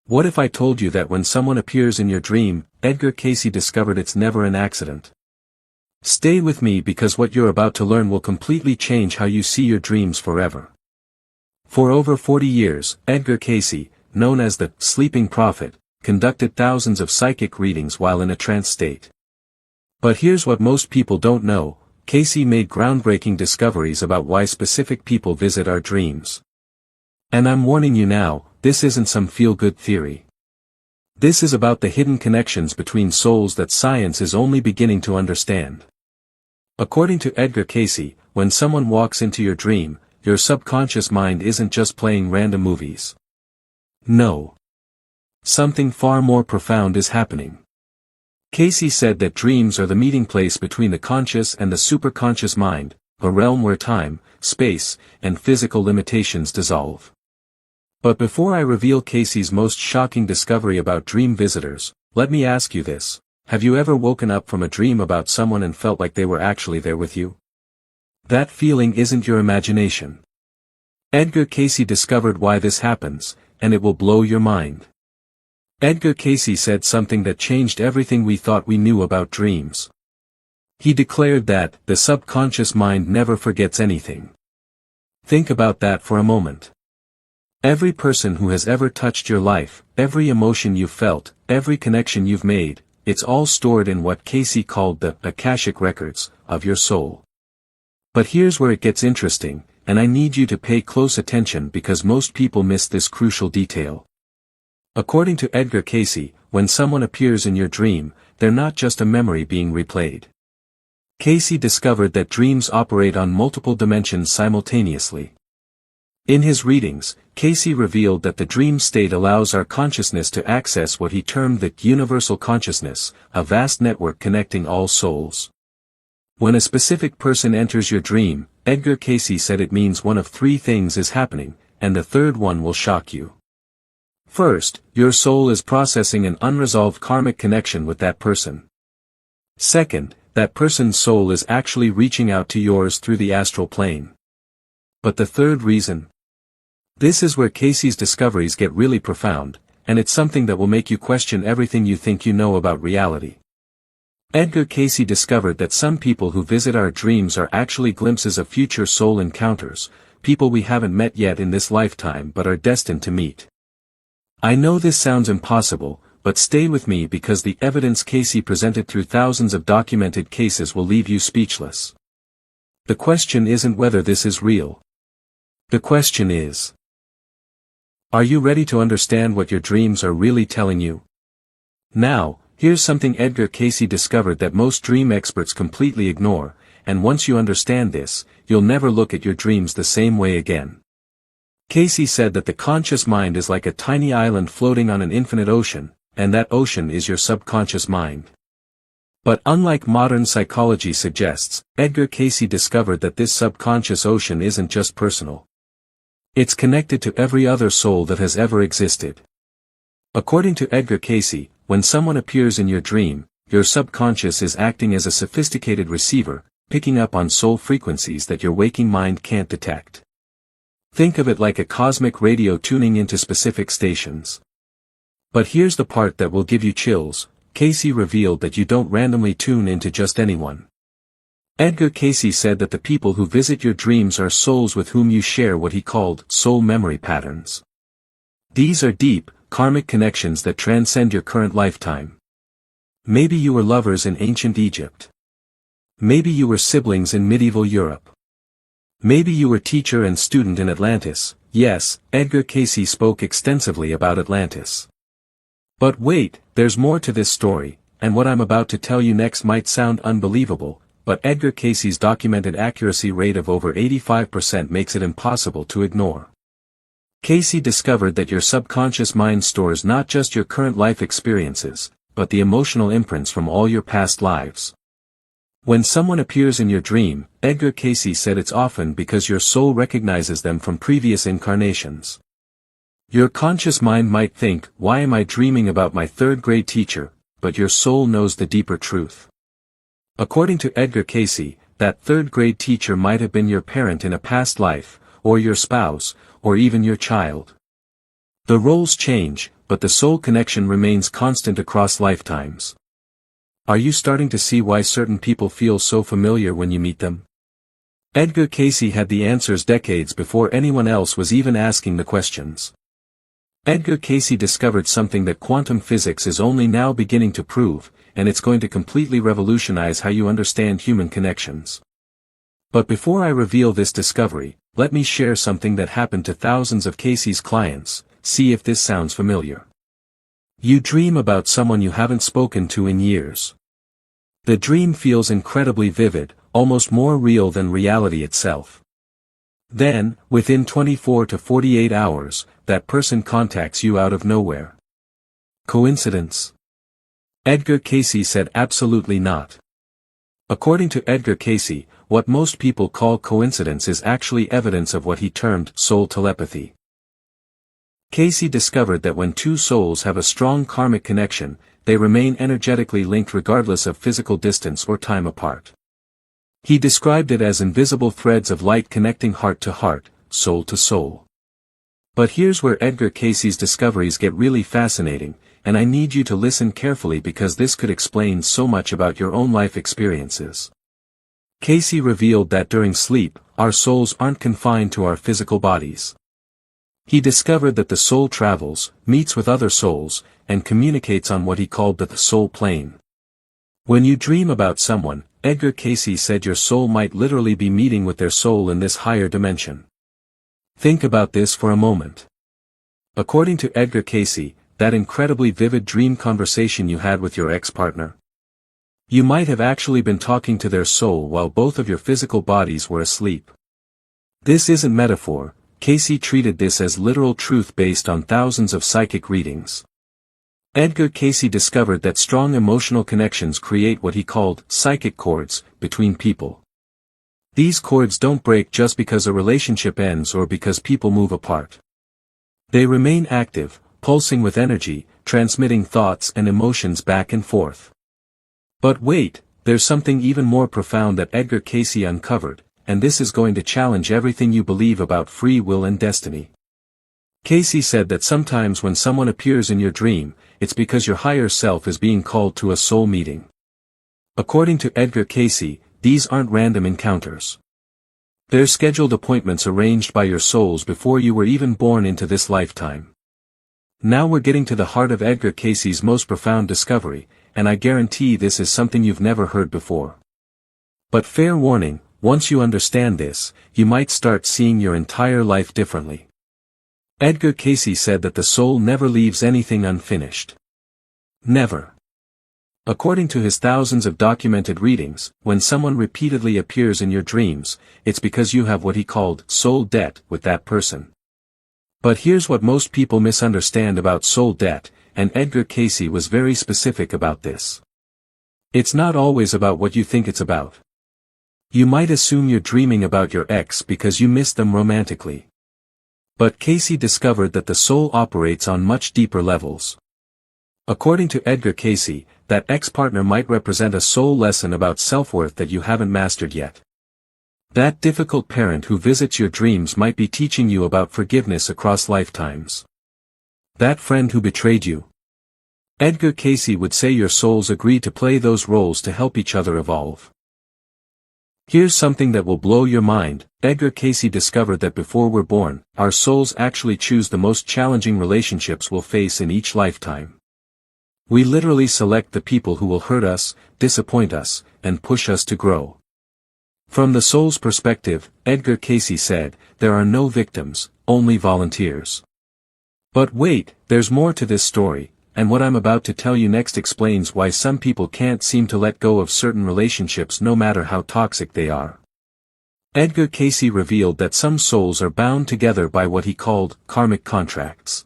What if I told you that when someone appears in your dream, Edgar Cayce discovered it's never an accident? Stay with me because what you're about to learn will completely change how you see your dreams forever. For over 40 years, Edgar Cayce, known as the sleeping prophet, conducted thousands of psychic readings while in a trance state. But here's what most people don't know: Cayce made groundbreaking discoveries about why specific people visit our dreams. And I'm warning you now, this isn't some feel-good theory. This is about the hidden connections between souls that science is only beginning to understand. According to Edgar Cayce, when someone walks into your dream, your subconscious mind isn't just playing random movies. No. Something far more profound is happening. Cayce said that dreams are the meeting place between the conscious and the superconscious mind, a realm where time, space, and physical limitations dissolve. But before I reveal Cayce's most shocking discovery about dream visitors, let me ask you this: have you ever woken up from a dream about someone and felt like they were actually there with you? That feeling isn't your imagination. Edgar Cayce discovered why this happens, and it will blow your mind. Edgar Cayce said something that changed everything we thought we knew about dreams. He declared that the subconscious mind never forgets anything. Think about that for a moment. Every person who has ever touched your life, every emotion you've felt, every connection you've made, it's all stored in what Cayce called the Akashic records of your soul. But here's where it gets interesting, and I need you to pay close attention because most people miss this crucial detail. According to Edgar Cayce, when someone appears in your dream, they're not just a memory being replayed. Cayce discovered that dreams operate on multiple dimensions simultaneously. In his readings, Cayce revealed that the dream state allows our consciousness to access what he termed the universal consciousness, a vast network connecting all souls. When a specific person enters your dream, Edgar Cayce said it means one of three things is happening, and the third one will shock you. First, your soul is processing an unresolved karmic connection with that person. Second, that person's soul is actually reaching out to yours through the astral plane. But the third reason? This is where Cayce's discoveries get really profound, and it's something that will make you question everything you think you know about reality. Edgar Cayce discovered that some people who visit our dreams are actually glimpses of future soul encounters, people we haven't met yet in this lifetime but are destined to meet. I know this sounds impossible, but stay with me because the evidence Cayce presented through thousands of documented cases will leave you speechless. The question isn't whether this is real. The question is: are you ready to understand what your dreams are really telling you? Now, here's something Edgar Cayce discovered that most dream experts completely ignore, and once you understand this, you'll never look at your dreams the same way again. Cayce said that the conscious mind is like a tiny island floating on an infinite ocean, and that ocean is your subconscious mind. But unlike modern psychology suggests, Edgar Cayce discovered that this subconscious ocean isn't just personal. It's connected to every other soul that has ever existed. According to Edgar Cayce, when someone appears in your dream, your subconscious is acting as a sophisticated receiver, picking up on soul frequencies that your waking mind can't detect. Think of it like a cosmic radio tuning into specific stations. But here's the part that will give you chills: Cayce revealed that you don't randomly tune into just anyone. Edgar Cayce said that the people who visit your dreams are souls with whom you share what he called soul memory patterns. These are deep, karmic connections that transcend your current lifetime. Maybe you were lovers in ancient Egypt. Maybe you were siblings in medieval Europe. Maybe you were teacher and student in Atlantis. Yes, Edgar Cayce spoke extensively about Atlantis. But wait, there's more to this story, and what I'm about to tell you next might sound unbelievable, but Edgar Cayce's documented accuracy rate of over 85% makes it impossible to ignore. Cayce discovered that your subconscious mind stores not just your current life experiences, but the emotional imprints from all your past lives. When someone appears in your dream, Edgar Cayce said it's often because your soul recognizes them from previous incarnations. Your conscious mind might think, "Why am I dreaming about my third-grade teacher?" But your soul knows the deeper truth. According to Edgar Cayce, that third-grade teacher might have been your parent in a past life, or your spouse, or even your child. The roles change, but the soul connection remains constant across lifetimes. Are you starting to see why certain people feel so familiar when you meet them? Edgar Cayce had the answers decades before anyone else was even asking the questions. Edgar Cayce discovered something that quantum physics is only now beginning to prove, and it's going to completely revolutionize how you understand human connections. But before I reveal this discovery, let me share something that happened to thousands of Cayce's clients. See if this sounds familiar. You dream about someone you haven't spoken to in years. The dream feels incredibly vivid, almost more real than reality itself. Then, within 24 to 48 hours, that person contacts you out of nowhere. Coincidence? Edgar Cayce said absolutely not. According to Edgar Cayce, what most people call coincidence is actually evidence of what he termed soul telepathy. Cayce discovered that when two souls have a strong karmic connection, they remain energetically linked regardless of physical distance or time apart. He described it as invisible threads of light connecting heart to heart, soul to soul. But here's where Edgar Cayce's discoveries get really fascinating, and I need you to listen carefully because this could explain so much about your own life experiences. Cayce revealed that during sleep, our souls aren't confined to our physical bodies. He discovered that the soul travels, meets with other souls, and communicates on what he called the soul plane. When you dream about someone, Edgar Cayce said your soul might literally be meeting with their soul in this higher dimension. Think about this for a moment. According to Edgar Cayce, that incredibly vivid dream conversation you had with your ex-partner. You might have actually been talking to their soul while both of your physical bodies were asleep. This isn't metaphor. Cayce treated this as literal truth based on thousands of psychic readings. Edgar Cayce discovered that strong emotional connections create what he called psychic cords between people. These cords don't break just because a relationship ends or because people move apart. They remain active, pulsing with energy, transmitting thoughts and emotions back and forth. But wait, there's something even more profound that Edgar Cayce uncovered, and this is going to challenge everything you believe about free will and destiny. Cayce said that sometimes when someone appears in your dream, it's because your higher self is being called to a soul meeting. According to Edgar Cayce, these aren't random encounters. They're scheduled appointments arranged by your souls before you were even born into this lifetime. Now we're getting to the heart of Edgar Cayce's most profound discovery, and I guarantee this is something you've never heard before. But fair warning, once you understand this, you might start seeing your entire life differently. Edgar Cayce said that the soul never leaves anything unfinished. Never. According to his thousands of documented readings, when someone repeatedly appears in your dreams, it's because you have what he called soul debt with that person. But here's what most people misunderstand about soul debt, and Edgar Cayce was very specific about this. It's not always about what you think it's about. You might assume you're dreaming about your ex because you miss them romantically. But Cayce discovered that the soul operates on much deeper levels. According to Edgar Cayce, that ex-partner might represent a soul lesson about self-worth that you haven't mastered yet. That difficult parent who visits your dreams might be teaching you about forgiveness across lifetimes. That friend who betrayed you. Edgar Cayce would say your souls agree to play those roles to help each other evolve. Here's something that will blow your mind. Edgar Cayce discovered that before we're born, our souls actually choose the most challenging relationships we'll face in each lifetime. We literally select the people who will hurt us, disappoint us, and push us to grow. From the soul's perspective, Edgar Cayce said, there are no victims, only volunteers. But wait, there's more to this story, and what I'm about to tell you next explains why some people can't seem to let go of certain relationships no matter how toxic they are. Edgar Cayce revealed that some souls are bound together by what he called karmic contracts.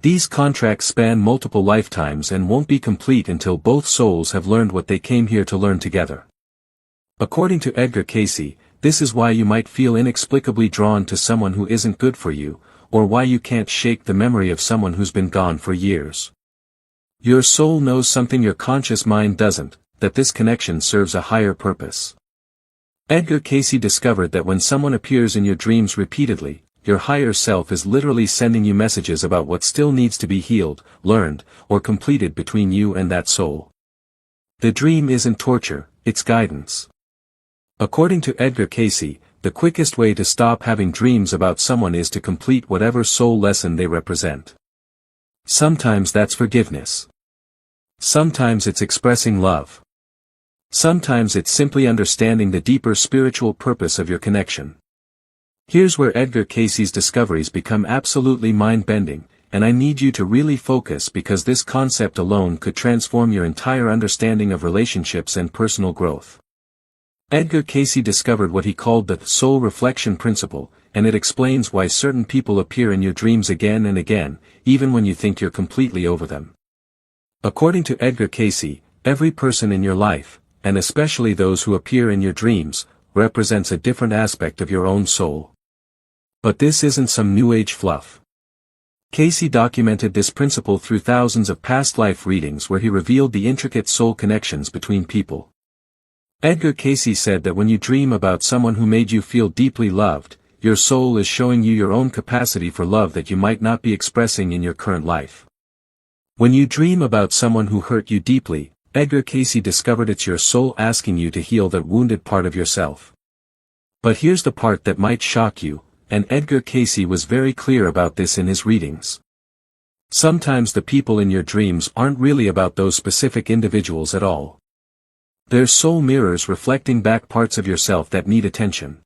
These contracts span multiple lifetimes and won't be complete until both souls have learned what they came here to learn together. According to Edgar Cayce, this is why you might feel inexplicably drawn to someone who isn't good for you, or why you can't shake the memory of someone who's been gone for years. Your soul knows something your conscious mind doesn't, that this connection serves a higher purpose. Edgar Cayce discovered that when someone appears in your dreams repeatedly, your higher self is literally sending you messages about what still needs to be healed, learned, or completed between you and that soul. The dream isn't torture, it's guidance. According to Edgar Cayce, the quickest way to stop having dreams about someone is to complete whatever soul lesson they represent. Sometimes that's forgiveness. Sometimes it's expressing love. Sometimes it's simply understanding the deeper spiritual purpose of your connection. Here's where Edgar Cayce's discoveries become absolutely mind-bending, and I need you to really focus because this concept alone could transform your entire understanding of relationships and personal growth. Edgar Cayce discovered what he called the soul reflection principle, and it explains why certain people appear in your dreams again and again, even when you think you're completely over them. According to Edgar Cayce, every person in your life, and especially those who appear in your dreams, represents a different aspect of your own soul. But this isn't some New Age fluff. Cayce documented this principle through thousands of past life readings where he revealed the intricate soul connections between people. Edgar Cayce said that when you dream about someone who made you feel deeply loved, your soul is showing you your own capacity for love that you might not be expressing in your current life. When you dream about someone who hurt you deeply, Edgar Cayce discovered it's your soul asking you to heal that wounded part of yourself. But here's the part that might shock you, and Edgar Cayce was very clear about this in his readings. Sometimes the people in your dreams aren't really about those specific individuals at all. They're soul mirrors reflecting back parts of yourself that need attention.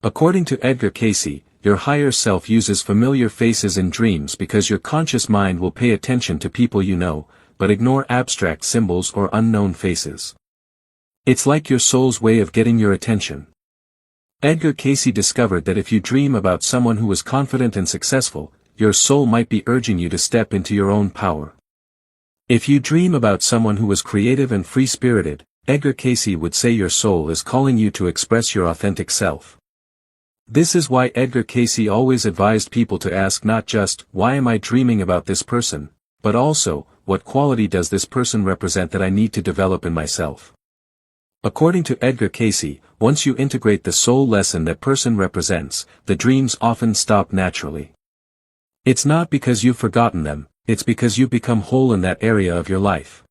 According to Edgar Cayce, your higher self uses familiar faces in dreams because your conscious mind will pay attention to people you know, but ignore abstract symbols or unknown faces. It's like your soul's way of getting your attention. Edgar Cayce discovered that if you dream about someone who is confident and successful, your soul might be urging you to step into your own power. If you dream about someone who is creative and free-spirited, Edgar Cayce would say your soul is calling you to express your authentic self. This is why Edgar Cayce always advised people to ask not just, why am I dreaming about this person, but also, what quality does this person represent that I need to develop in myself? According to Edgar Cayce, once you integrate the soul lesson that person represents, the dreams often stop naturally. It's not because you've forgotten them, it's because you've become whole in that area of your life.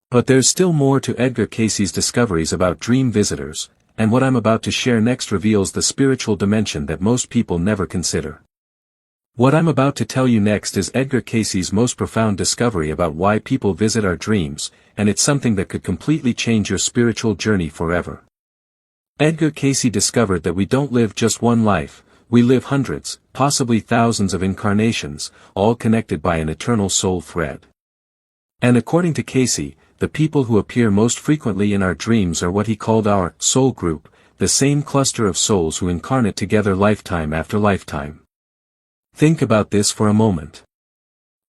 But there's still more to Edgar Cayce's discoveries about dream visitors, and what I'm about to share next reveals the spiritual dimension that most people never consider. What I'm about to tell you next is Edgar Cayce's most profound discovery about why people visit our dreams, and it's something that could completely change your spiritual journey forever. Edgar Cayce discovered that we don't live just one life, we live hundreds, possibly thousands of incarnations, all connected by an eternal soul thread. And according to Cayce, the people who appear most frequently in our dreams are what he called our soul group, the same cluster of souls who incarnate together lifetime after lifetime. Think about this for a moment.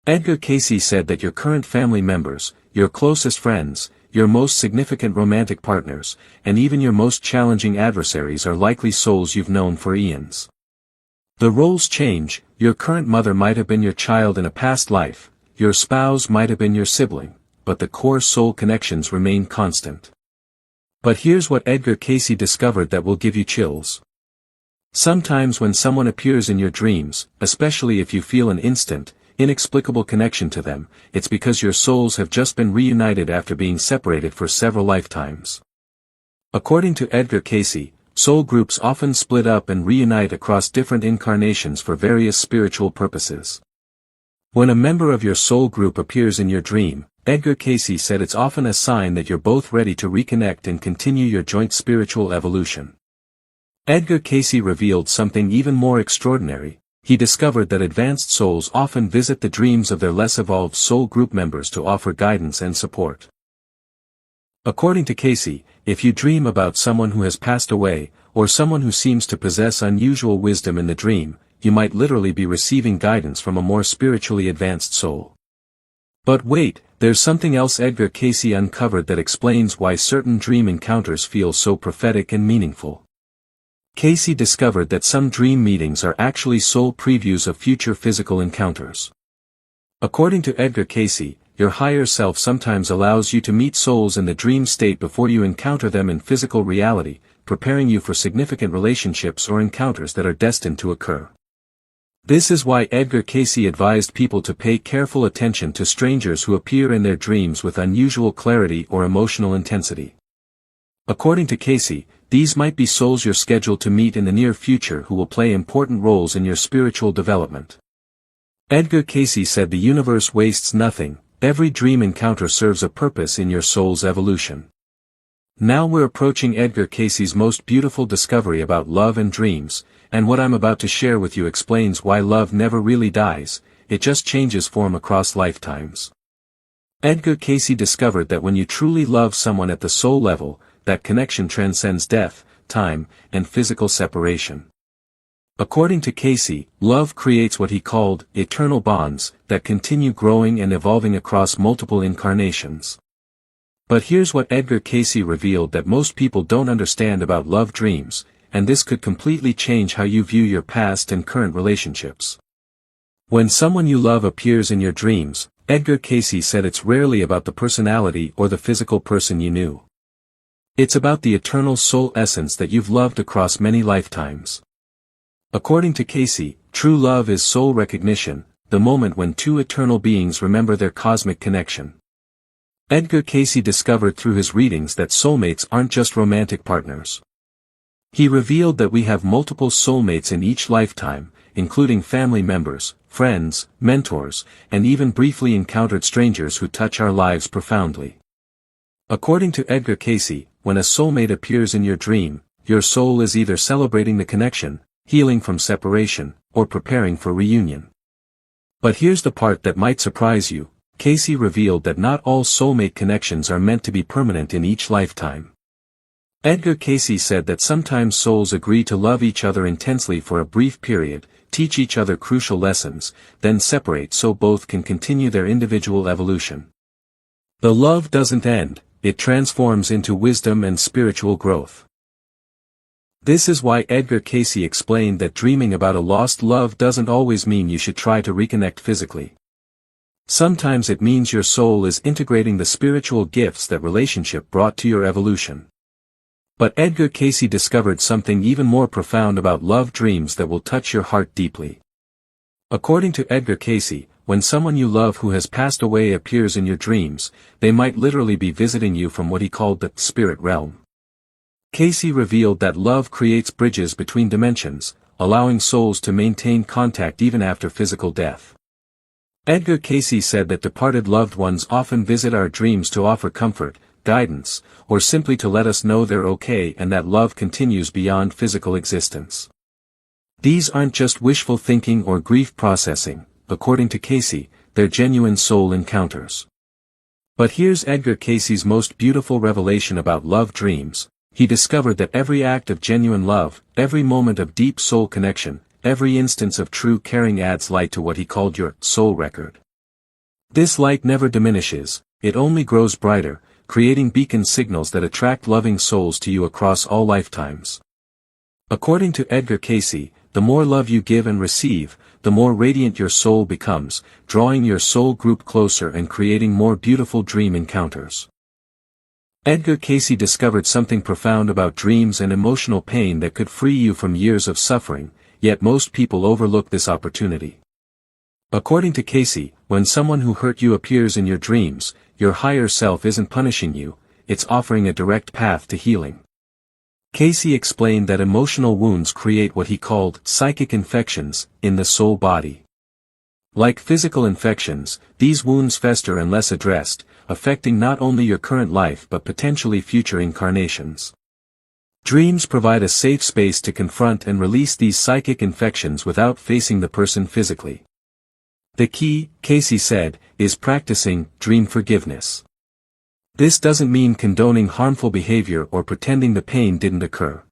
Edgar Cayce said that your current family members, your closest friends, your most significant romantic partners, and even your most challenging adversaries are likely souls you've known for eons. The roles change, your current mother might have been your child in a past life, your spouse might have been your sibling, but the core soul connections remain constant. But here's what Edgar Cayce discovered that will give you chills. Sometimes when someone appears in your dreams, especially if you feel an instant, inexplicable connection to them, it's because your souls have just been reunited after being separated for several lifetimes. According to Edgar Cayce, soul groups often split up and reunite across different incarnations for various spiritual purposes. When a member of your soul group appears in your dream, Edgar Cayce said it's often a sign that you're both ready to reconnect and continue your joint spiritual evolution. Edgar Cayce revealed something even more extraordinary. He discovered that advanced souls often visit the dreams of their less evolved soul group members to offer guidance and support. According to Cayce, if you dream about someone who has passed away, or someone who seems to possess unusual wisdom in the dream, you might literally be receiving guidance from a more spiritually advanced soul. But wait, there's something else Edgar Cayce uncovered that explains why certain dream encounters feel so prophetic and meaningful. Cayce discovered that some dream meetings are actually soul previews of future physical encounters. According to Edgar Cayce, your higher self sometimes allows you to meet souls in the dream state before you encounter them in physical reality, preparing you for significant relationships or encounters that are destined to occur. This is why Edgar Cayce advised people to pay careful attention to strangers who appear in their dreams with unusual clarity or emotional intensity. According to Cayce, these might be souls you're scheduled to meet in the near future who will play important roles in your spiritual development. Edgar Cayce said the universe wastes nothing. Every dream encounter serves a purpose in your soul's evolution. Now we're approaching Edgar Cayce's most beautiful discovery about love and dreams, and what I'm about to share with you explains why love never really dies, it just changes form across lifetimes. Edgar Cayce discovered that when you truly love someone at the soul level, that connection transcends death, time, and physical separation. According to Cayce, love creates what he called eternal bonds that continue growing and evolving across multiple incarnations. But here's what Edgar Cayce revealed that most people don't understand about love dreams, and this could completely change how you view your past and current relationships. When someone you love appears in your dreams, Edgar Cayce said it's rarely about the personality or the physical person you knew. It's about the eternal soul essence that you've loved across many lifetimes. According to Cayce, true love is soul recognition, the moment when two eternal beings remember their cosmic connection. Edgar Cayce discovered through his readings that soulmates aren't just romantic partners. He revealed that we have multiple soulmates in each lifetime, including family members, friends, mentors, and even briefly encountered strangers who touch our lives profoundly. According to Edgar Cayce, when a soulmate appears in your dream, your soul is either celebrating the connection, healing from separation, or preparing for reunion. But here's the part that might surprise you. Cayce revealed that not all soulmate connections are meant to be permanent in each lifetime. Edgar Cayce said that sometimes souls agree to love each other intensely for a brief period, teach each other crucial lessons, then separate so both can continue their individual evolution. The love doesn't end, it transforms into wisdom and spiritual growth. This is why Edgar Cayce explained that dreaming about a lost love doesn't always mean you should try to reconnect physically. Sometimes it means your soul is integrating the spiritual gifts that relationship brought to your evolution. But Edgar Cayce discovered something even more profound about love dreams that will touch your heart deeply. According to Edgar Cayce, when someone you love who has passed away appears in your dreams, they might literally be visiting you from what he called the spirit realm. Cayce revealed that love creates bridges between dimensions, allowing souls to maintain contact even after physical death. Edgar Cayce said that departed loved ones often visit our dreams to offer comfort, guidance, or simply to let us know they're okay and that love continues beyond physical existence. These aren't just wishful thinking or grief processing, according to Cayce, they're genuine soul encounters. But here's Edgar Cayce's most beautiful revelation about love dreams. He discovered that every act of genuine love, every moment of deep soul connection, every instance of true caring adds light to what he called your soul record. This light never diminishes, it only grows brighter, creating beacon signals that attract loving souls to you across all lifetimes. According to Edgar Cayce, the more love you give and receive, the more radiant your soul becomes, drawing your soul group closer and creating more beautiful dream encounters. Edgar Cayce discovered something profound about dreams and emotional pain that could free you from years of suffering, yet most people overlook this opportunity. According to Cayce, when someone who hurt you appears in your dreams, your higher self isn't punishing you, it's offering a direct path to healing. Cayce explained that emotional wounds create what he called psychic infections in the soul body. Like physical infections, these wounds fester unless addressed, affecting not only your current life but potentially future incarnations. Dreams provide a safe space to confront and release these psychic infections without facing the person physically. The key, Cayce said, is practicing dream forgiveness. This doesn't mean condoning harmful behavior or pretending the pain didn't occur.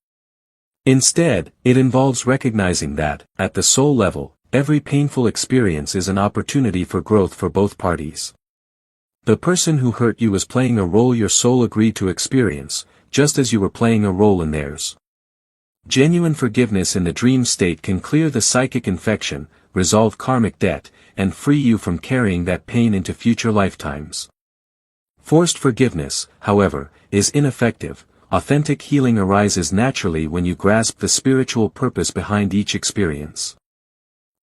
Instead, it involves recognizing that, at the soul level, every painful experience is an opportunity for growth for both parties. The person who hurt you was playing a role your soul agreed to experience, just as you were playing a role in theirs. Genuine forgiveness in the dream state can clear the psychic infection, resolve karmic debt, and free you from carrying that pain into future lifetimes. Forced forgiveness, however, is ineffective. Authentic healing arises naturally when you grasp the spiritual purpose behind each experience.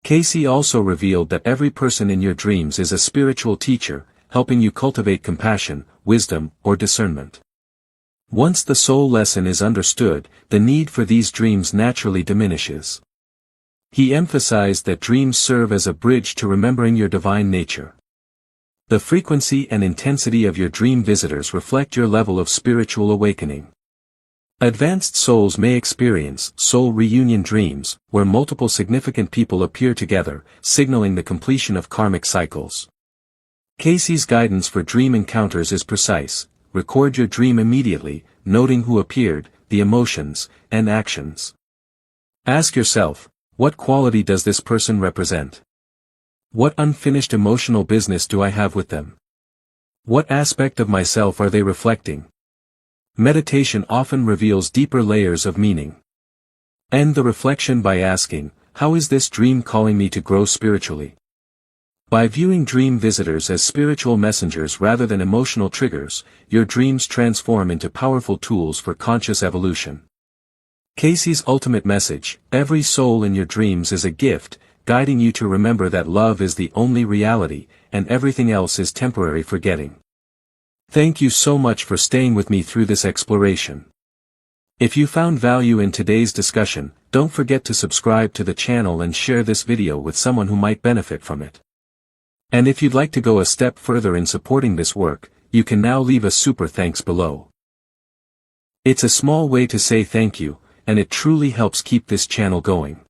Cayce also revealed that every person in your dreams is a spiritual teacher, helping you cultivate compassion, wisdom, or discernment. Once the soul lesson is understood, the need for these dreams naturally diminishes. He emphasized that dreams serve as a bridge to remembering your divine nature. The frequency and intensity of your dream visitors reflect your level of spiritual awakening. Advanced souls may experience soul reunion dreams, where multiple significant people appear together, signaling the completion of karmic cycles. Cayce's guidance for dream encounters is precise. Record your dream immediately, noting who appeared, the emotions, and actions. Ask yourself, what quality does this person represent? What unfinished emotional business do I have with them? What aspect of myself are they reflecting? Meditation often reveals deeper layers of meaning. End the reflection by asking, how is this dream calling me to grow spiritually? By viewing dream visitors as spiritual messengers rather than emotional triggers, your dreams transform into powerful tools for conscious evolution. Cayce's ultimate message: every soul in your dreams is a gift, guiding you to remember that love is the only reality, and everything else is temporary forgetting. Thank you so much for staying with me through this exploration. If you found value in today's discussion, don't forget to subscribe to the channel and share this video with someone who might benefit from it. And if you'd like to go a step further in supporting this work, you can now leave a super thanks below. It's a small way to say thank you, and it truly helps keep this channel going.